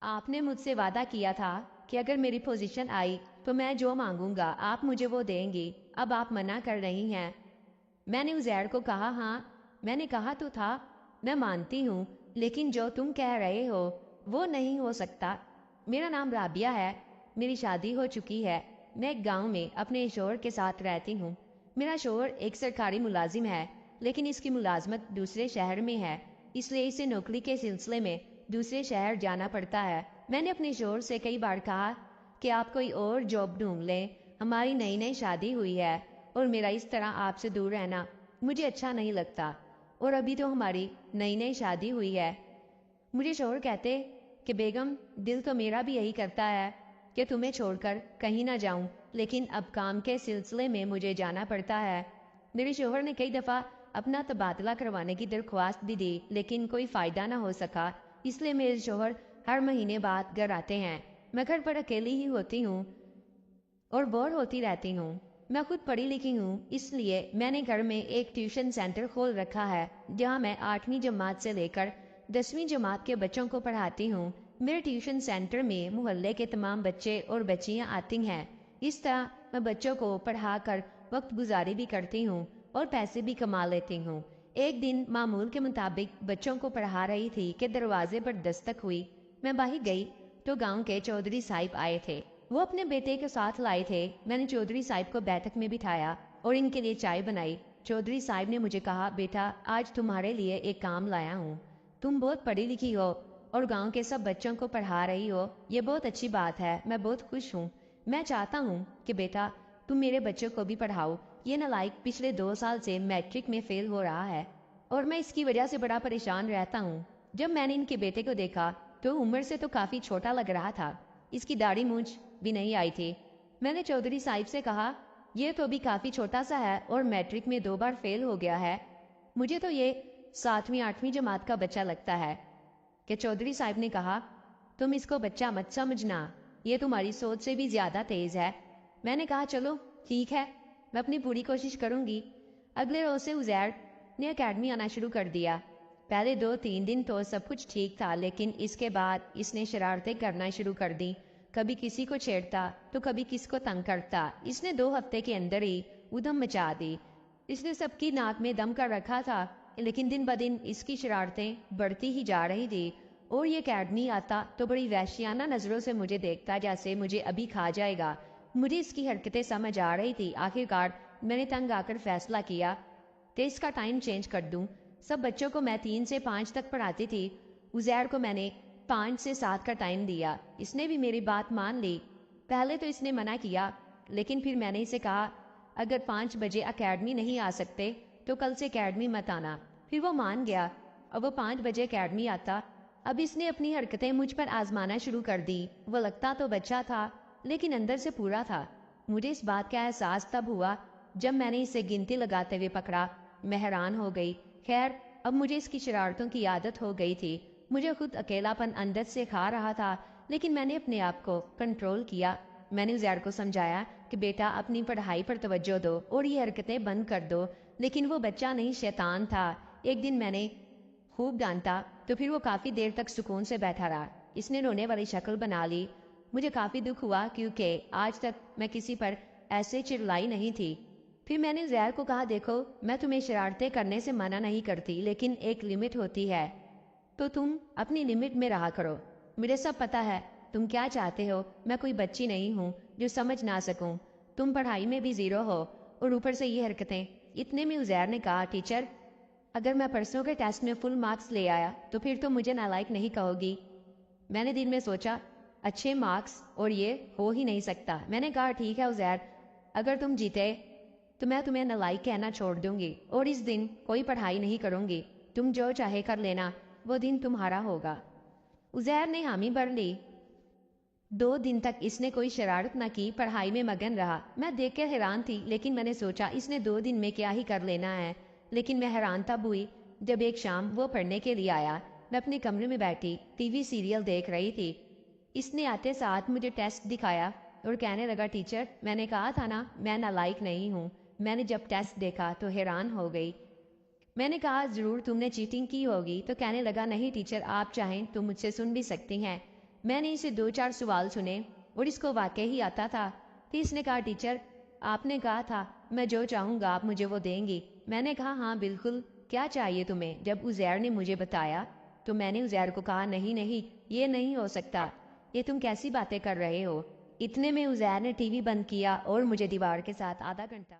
آپ نے مجھ سے وعدہ کیا تھا کہ اگر میری پوزیشن آئی تو میں جو مانگوں گا آپ مجھے وہ دیں گی، اب آپ منع کر رہی ہیں۔ میں نے عزیر کو کہا ہاں، میں نے کہا تو تھا، میں مانتی ہوں، لیکن جو تم کہہ رہے ہو وہ نہیں ہو سکتا۔ میرا نام رابعہ ہے، میری شادی ہو چکی ہے، میں ایک گاؤں میں اپنے شوہر کے ساتھ رہتی ہوں۔ میرا شوہر ایک سرکاری ملازم ہے، لیکن اس کی ملازمت دوسرے شہر میں ہے، اس لیے اسے نوکری کے سلسلے میں دوسرے شہر جانا پڑتا ہے۔ میں نے اپنے شوہر سے کئی بار کہا کہ آپ کوئی اور جاب ڈھونڈ لیں، ہماری نئی نئی شادی ہوئی ہے اور میرا اس طرح آپ سے دور رہنا مجھے اچھا نہیں لگتا، اور ابھی تو ہماری نئی نئی شادی ہوئی ہے۔ مجھے شوہر کہتے کہ بیگم دل تو میرا بھی یہی کرتا ہے کہ تمہیں چھوڑ کر کہیں نہ جاؤں، لیکن اب کام کے سلسلے میں مجھے جانا پڑتا ہے۔ میرے شوہر نے کئی دفعہ اپنا تبادلہ کروانے کی درخواست بھی دی، لیکن کوئی فائدہ نہ ہو سکا، اس لیے میرے شوہر ہر مہینے بعد گھر آتے ہیں۔ میں گھر پر اکیلی ہی ہوتی ہوں اور بور ہوتی رہتی ہوں۔ میں خود پڑھی لکھی ہوں، اس لیے میں نے گھر میں ایک ٹیوشن سینٹر کھول رکھا ہے جہاں میں 8ویں جماعت سے لے کر 10ویں جماعت کے بچوں کو پڑھاتی ہوں۔ میرے ٹیوشن سینٹر میں محلے کے تمام بچے اور بچیاں آتی ہیں، اس طرح میں بچوں کو پڑھا کر وقت گزاری بھی کرتی ہوں اور پیسے بھی کما لیتی ہوں۔ ایک دن معمول کے مطابق بچوں کو پڑھا رہی تھی کہ دروازے پر دستک ہوئی۔ میں باہر گئی تو گاؤں کے چودھری صاحب آئے تھے، وہ اپنے بیٹے کے ساتھ لائے تھے۔ میں نے چودھری صاحب کو بیٹھک میں بٹھایا اور ان کے لیے چائے بنائی۔ چودھری صاحب نے مجھے کہا، بیٹا آج تمہارے لیے ایک کام لایا ہوں، تم بہت پڑھی لکھی ہو اور گاؤں کے سب بچوں کو پڑھا رہی ہو، یہ بہت اچھی بات ہے، میں بہت خوش ہوں۔ میں چاہتا ہوں کہ بیٹا تم میرے بچوں کو بھی پڑھاؤ، یہ نالائق پچھلے 2 سال سے میٹرک میں فیل ہو رہا ہے اور میں اس کی وجہ سے بڑا پریشان رہتا ہوں۔ جب میں نے ان کے بیٹے کو دیکھا تو عمر سے تو کافی چھوٹا لگ رہا تھا، اس کی داڑھی مونچھ بھی نہیں آئی تھی۔ میں نے چودھری صاحب سے کہا، یہ تو بھی کافی چھوٹا سا ہے اور میٹرک میں 2 بار فیل ہو گیا ہے، مجھے تو یہ 7ویں 8ویں جماعت کا بچہ لگتا ہے۔ کہ چودھری صاحب نے کہا، تم اس کو بچہ مت سمجھنا، یہ تمہاری سوچ سے بھی زیادہ تیز ہے۔ میں نے کہا چلو ٹھیک ہے، میں اپنی پوری کوشش کروں گی۔ اگلے روز سے عزیر نے اکیڈمی آنا شروع کر دیا۔ پہلے 2-3 دن تو سب کچھ ٹھیک تھا، لیکن اس کے بعد اس نے شرارتیں کرنا شروع کر دی، کبھی کسی کو چھیڑتا تو کبھی کس کو تنگ کرتا۔ اس نے 2 ہفتے کے اندر ہی ادھم مچا دی، اس نے سب کی ناک میں دم کر رکھا تھا، لیکن دن بدن اس کی شرارتیں بڑھتی ہی جا رہی تھی اور یہ اکیڈمی آتا تو بڑی وحشیانہ نظروں سے مجھے دیکھتا جیسے مجھے ابھی کھا جائے گا۔ مجھے اس کی حرکتیں سمجھ آ رہی تھی۔ آخرکار میں نے تنگ آ کر فیصلہ کیا کہ اس کا ٹائم چینج کر دوں۔ سب بچوں کو میں 3 سے 5 تک پڑھاتی تھی، عزیر کو میں نے 5 سے 7 کا ٹائم دیا۔ اس نے بھی میری بات مان لی۔ پہلے تو اس نے منع کیا، لیکن پھر میں نے اسے کہا اگر 5 بجے اکیڈمی نہیں آ سکتے تو کل سے اکیڈمی مت آنا۔ پھر وہ مان گیا اور وہ 5 بجے اکیڈمی آتا۔ اب اس نے اپنی حرکتیں مجھ پر آزمانا شروع کر دی۔ وہ لگتا تو بچہ تھا لیکن اندر سے پورا تھا۔ مجھے اس بات کا احساس تب ہوا جب میں نے اسے گنتی لگاتے ہوئے پکڑا۔ میں حیران ہو گئی۔ خیر اب مجھے اس کی شرارتوں کی عادت ہو گئی تھی، مجھے خود اکیلا پن اندر سے کھا رہا تھا، لیکن میں نے اپنے آپ کو کنٹرول کیا۔ میں نے عزیر کو سمجھایا کہ بیٹا اپنی پڑھائی پر توجہ دو اور یہ حرکتیں بند کر دو، لیکن وہ بچہ نہیں شیطان تھا۔ ایک دن میں نے خوب ڈانٹا تو پھر وہ کافی دیر تک سکون سے بیٹھا رہا۔ اس نے رونے والی شکل بنا لی۔ مجھے کافی دکھ ہوا کیونکہ آج تک میں کسی پر ایسے چڑلائی نہیں تھی۔ پھر میں نے عزیر کو کہا، دیکھو میں تمہیں شرارتیں کرنے سے منع نہیں کرتی، لیکن ایک لمٹ ہوتی ہے، تو تم اپنی لمٹ میں رہا کرو۔ مجھے سب پتا ہے تم کیا چاہتے ہو، میں کوئی بچی نہیں ہوں جو سمجھ نہ سکوں، تم پڑھائی میں بھی زیرو ہو اور اوپر سے یہ حرکتیں۔ اتنے میں عزیر نے کہا، ٹیچر اگر میں پرسوں کے ٹیسٹ میں فل مارکس لے آیا تو پھر تو مجھے نالائق نہیں کہو گی۔ میں نے دل میں سوچا اچھے مارکس اور یہ ہو ہی نہیں سکتا۔ میں نے کہا ٹھیک ہے عزیر، اگر تم جیتے تو میں تمہیں نالائق کہنا چھوڑ دوں گی اور اس دن کوئی پڑھائی نہیں کروں گی، تم جو چاہے کر لینا، وہ دن تمہارا ہوگا۔ عزیر نے حامی بھر لی۔ 2 دن تک اس نے کوئی شرارت نہ کی، پڑھائی میں مگن رہا۔ میں دیکھ کر حیران تھی، لیکن میں نے سوچا اس نے 2 دن میں کیا ہی کر لینا ہے۔ لیکن میں حیران تب ہوئی جب ایک شام وہ پڑھنے کے لیے آیا۔ میں اپنے کمرے میں بیٹھی ٹی وی سیریل دیکھ رہی تھی۔ اس نے آتے ساتھ مجھے ٹیسٹ دکھایا اور کہنے لگا، ٹیچر میں نے کہا تھا نا میں نالائق نہیں ہوں۔ میں نے جب ٹیسٹ دیکھا تو حیران ہو گئی۔ میں نے کہا ضرور تم نے چیٹنگ کی ہوگی، تو کہنے لگا نہیں ٹیچر، آپ چاہیں تو مجھ سے سن بھی سکتی ہیں، میں نے اسے 2-4 سوال سنے اور اس کو واقعی ہی آتا تھا۔ پھر اس نے کہا ٹیچر آپ نے کہا تھا میں جو چاہوں گا آپ مجھے وہ دیں گی۔ میں نے کہا ہاں بالکل، کیا چاہیے تمہیں؟ جب عزیر نے مجھے بتایا تو میں نے عزیر کو کہا نہیں نہیں یہ نہیں ہو سکتا، یہ تم کیسی باتیں کر رہے ہو؟ اتنے میں عزیر نے ٹی وی بند کیا اور مجھے دیوار کے ساتھ آدھا گھنٹہ